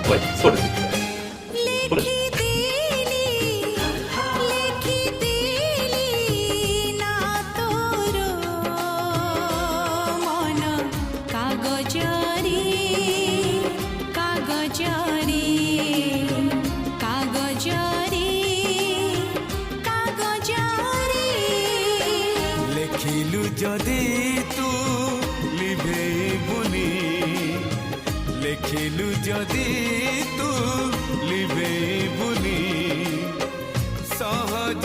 ওই ছোড়ে দিতে লেখিলু যদি তু লিভেইবুনি লেখিলু যদি তু লিভেইবুনি সহজ